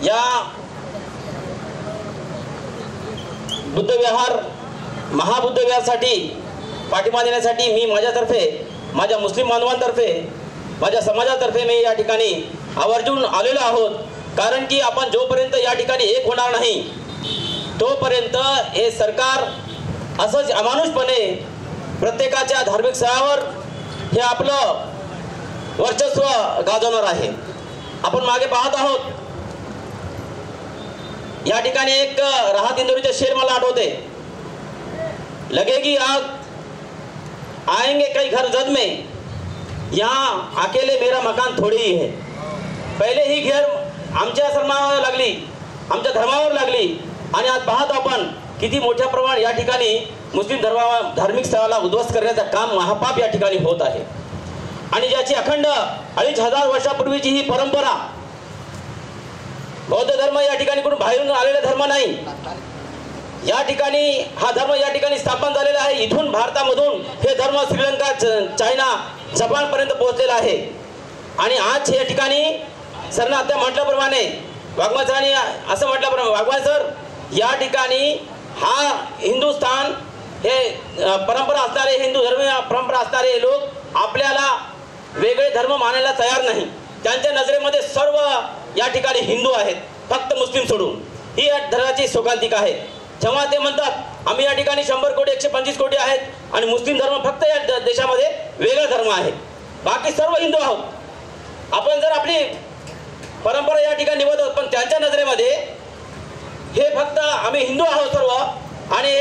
या बुद्धविहार महाबुद्धविहारसाठी पाठिंबा देण्यासाठी मी माझ्यातर्फे, माझ्या मुस्लिम बांधवांतर्फे, माझ्या समाजातर्फे मी या ठिकाणी आवर्जून आलेलो आहोत। कारण की आपण जोपर्यंत या ठिकाणी एक होणार नाही तोपर्यंत हे सरकार असंच अमानुषपणे प्रत्येकाच्या धार्मिक स्थळावर हे आपलं वर्चस्व गाजवणार आहे। आपण मागे पाहत आहोत, या ठिकाणी एक राहत इंदोरीचे शेर मला आठवते, लगेगी आग आएंगे कई घर जद में, यहाँ अकेले मेरा मकान थोड़ी ही है। पहिले ही घर आमच्या धर्मावर लागली, आमच्या धर्मावर लागली आणि आज पाहत आपण किती मोठ्या प्रमाणात या ठिकाणी मुस्लिम धार्मिक स्थळाला उद्ध्वस्त करण्याचं काम महापाप या ठिकाणी होत आहे। आणि ज्याची अखंड 2500 वर्षापूर्वीची ही परंपरा, बौद्ध धर्म या ठिकाणी कोण बाहेरून आलेला धर्म नाही, या ठिकाणी हा धर्म या ठिकाणी स्थापन झालेला आहे। इथून भारतामधून हे धर्म श्रीलंका, चायना, जपान पर्यंत पोहोचलेला आहे। आणि आज या ठिकाणी सरना आता म्हटल्याप्रमाणे वाघमारे सरांनी असं म्हटल्याप्रमाणे, वाघमारे सर, या ठिकाणी हा हिंदुस्थान हे परंपरा असणारे, हिंदू धर्मीय परंपरा असणारे लोक आपल्याला वेगळे धर्म मानायला तयार नाही। त्यांच्या नजरेमध्ये सर्व या ठिकाणी हिंदू आहेत, फक्त मुस्लिम सोडून। ही या धर्माची शोकांतिका आहे। जेव्हा ते म्हणतात आम्ही या ठिकाणी 100 कोटी 125 कोटी आहेत आणि मुस्लिम धर्म फक्त या देशामध्ये वेगळा धर्म आहे, बाकी सर्व हिंदू आहोत। आपण जर आपली परंपरा या ठिकाणी निवडतो, पण त्यांच्या नजरेमध्ये हे फक्त आम्ही हिंदू आहोत सर्व आणि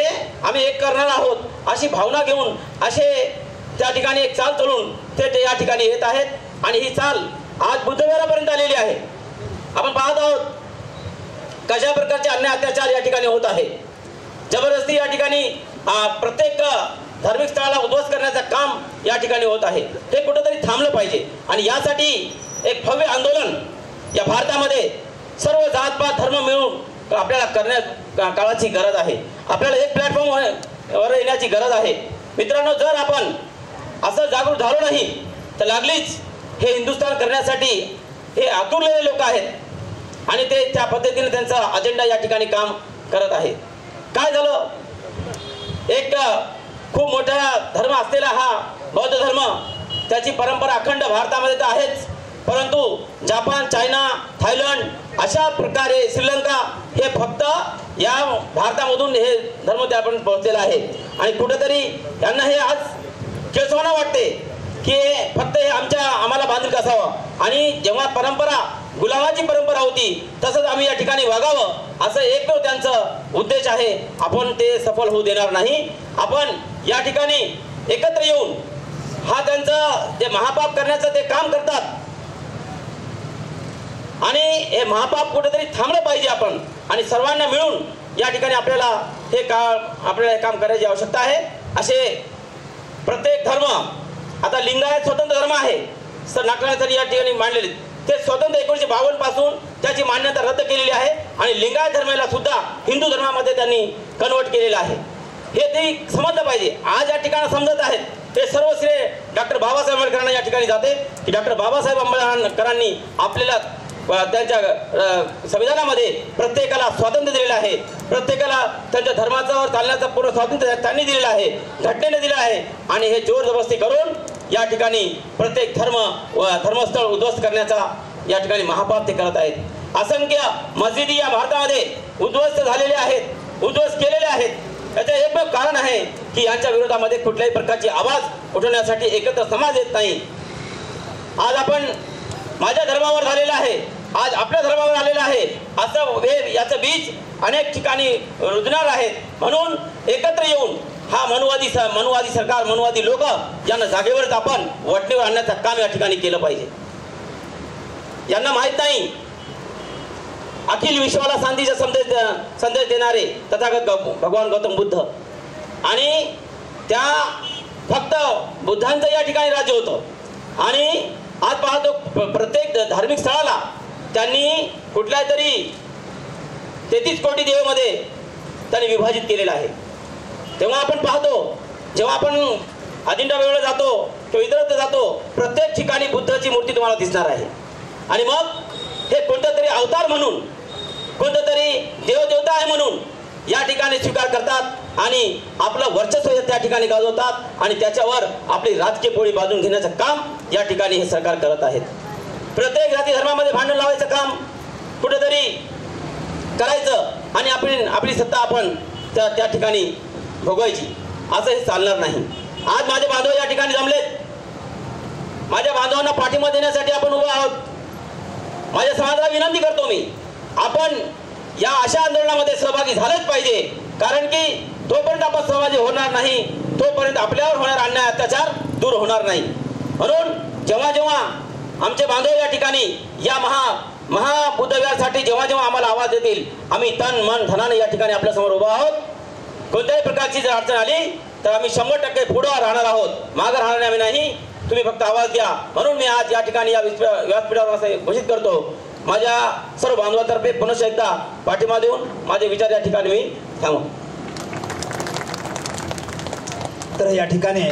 आम्ही एक करणार आहोत अशी भावना घेऊन असे त्या ठिकाणी एक चाल चलून ते या ठिकाणी येत आहेत। आणि ही चाल आज बुद्धविहारापर्यंत आलेली आहे। आपण पाहत आहोत कशा प्रकारचे अन्याय अत्याचार या ठिकाणी होत आहे। जबरदस्ती या ठिकाणी प्रत्येक धार्मिक स्थळाला उद्ध्वस्त करण्याचं काम या ठिकाणी होत आहे। हे कुठेतरी थांबलं पाहिजे आणि यासाठी एक भव्य आंदोलन या भारतामध्ये सर्व जातपात धर्म मिळून आपल्याला करण्यात काळाची गरज आहे। आपल्याला एक प्लॅटफॉर्मवर येण्याची गरज आहे। मित्रांनो, जर आपण असं जागरूक झालो नाही तर लागलीच हे हिंदुस्थान करण्यासाठी हे आतुरलेले लोक आहेत आणि ते त्या पद्धतीने त्यांचा अजेंडा या ठिकाणी काम करत आहे। काय झालं, एक खूप मोठा धर्म असलेला हा बौद्ध धर्म, त्याची परंपरा अखंड भारतामध्ये तर आहेच, परंतु जपान, चायना, थायलंड अशा प्रकारे श्रीलंका हे फक्त या भारतामधून हे धर्म त्यापर्यंत पोहोचलेला आहे। आणि कुठेतरी यांना हे आज केसवाना वाटते की फक्त हे आम्हाला बांधील असावं आणि जेव्हा परंपरा गुलामाची परंपरा होती तसंच आम्ही या ठिकाणी वागावं असं एकमेव त्यांचं उद्देश आहे। आपण ते सफल होऊ देणार नाही। आपण या ठिकाणी एकत्र येऊन हा त्यांचं जे महापाप करण्याचं ते काम करतात आणि हे महापाप कुठेतरी थांबलं पाहिजे आपण आणि सर्वांना मिळून या ठिकाणी आपल्याला हे काम करायची आवश्यकता आहे। असे प्रत्येक धर्म, आता लिंगायत स्वतंत्र धर्म आहे, सर नागराजसाठी या ठिकाणी मांडलेले ते स्वतंत्र 1952 पासून त्याची मान्यता रद्द केलेली आहे आणि लिंगायत धर्माला सुद्धा हिंदू धर्मामध्ये त्यांनी कन्वर्ट केलेलं आहे। हे ते समजलं पाहिजे। आज या ठिकाणी समजत आहेत, ते सर्व श्रेय डॉक्टर बाबासाहेब आंबेडकरांना या ठिकाणी जाते की डॉक्टर बाबासाहेब आंबेडकरांनी आपल्याला त्यांच्या संविधानामध्ये प्रत्येकाला स्वातंत्र्य दिलेलं आहे, प्रत्येकाला त्यांच्या धर्मावर चालण्याचं पूर्ण स्वातंत्र्य त्यांनी दिलेलं आहे, घटनेने दिलं आहे। आणि हे जोर जबरदस्ती करून या ठिकाणी प्रत्येक धर्मस्थळ उद्ध्वस्त करण्याचा या ठिकाणी महापाप ते करत आहेत। असंख्य मस्जिदी या भारतामध्ये उद्ध्वस्त झालेल्या आहेत, उद्ध्वस्त केलेल्या आहेत। याचं एकमेव कारण आहे की यांच्या विरोधामध्ये कुठल्याही प्रकारची आवाज उठवण्यासाठी एकत्र समाज येत नाही। आज आपण माझ्या धर्मावर झालेला आहे, आज आपल्या धर्मावर आलेला आहे, असं याचं बीज अनेक ठिकाणी रुजणार आहेत। म्हणून एकत्र येऊन हा मनुवादी सरकार, मनुवादी लोक यांना जागेवरच आपण वटणीवर आणण्याचं काम या ठिकाणी केलं पाहिजे। यांना माहीत नाही अखिल विश्वाला शांतीचा संदेश देणारे तथागत भगवान गौतम बुद्ध आणि त्या फक्त बुद्धांचं या ठिकाणी राज्य होतं। आणि आज पाहतो प्रत्येक धार्मिक स्थळाला त्यांनी कुठल्या तरी 33 कोटी देवामध्ये त्यांनी विभाजित केलेलं आहे। तेव्हा आपण पाहतो, जेव्हा आपण अजिंठा वेळेला जातो किंवा इतरत्र जातो, प्रत्येक ठिकाणी बुद्धाची मूर्ती तुम्हाला दिसणार आहे। आणि मग हे कोणत्या तरी अवतार म्हणून कोणतं तरी देवदेवता आहे म्हणून या ठिकाणी स्वीकार करतात आणि आपलं वर्चस्व त्या ठिकाणी गाजवतात आणि त्याच्यावर आपली राजकीय पोळी बांधून घेण्याचं काम या ठिकाणी हे सरकार करत आहेत. प्रत्येक जाती धर्मामध्ये भांडण लावायचं काम कुठेतरी करायचं आणि आपली सत्ता आपण त्या ठिकाणी भोगायची, असं हे चालणार नाही. आज माझे बांधव या ठिकाणी जमलेत. माझ्या बांधवांना पाठिंबा देण्यासाठी आपण उभे आहोत. माझ्या समाजाला विनंती करतो मी, आपण या अशा आंदोलनामध्ये सहभागी झालेच पाहिजे. कारण की तोपर्यंत आपण सहभागी होणार नाही तोपर्यंत आपल्यावर होणारा अन्याय अत्याचार दूर होणार नाही. म्हणून जेव्हा जेव्हा आमचे बांधव या ठिकाणी या महाबुद्धविहारासाठी जेव्हा जेव्हा आम्हाला आवाज देतील, आम्ही तन मन धनाने या ठिकाणी आपल्यासमोर उभा आहोत. कोणत्याही प्रकारची जर अडचण आली तर आम्ही 100% पुढे राहणार आहोत, मागे राहणार आम्ही नाही. तुम्ही फक्त आवाज द्या. म्हणून मी आज या ठिकाणी या व्यासपीठावर असं घोषित करतो, माझ्या सर्व बांधवातर्फे पुन्हा एकदा पाठिंबा देऊन माझे विचार या ठिकाणी मी थांबवतो. तर या ठिकाणी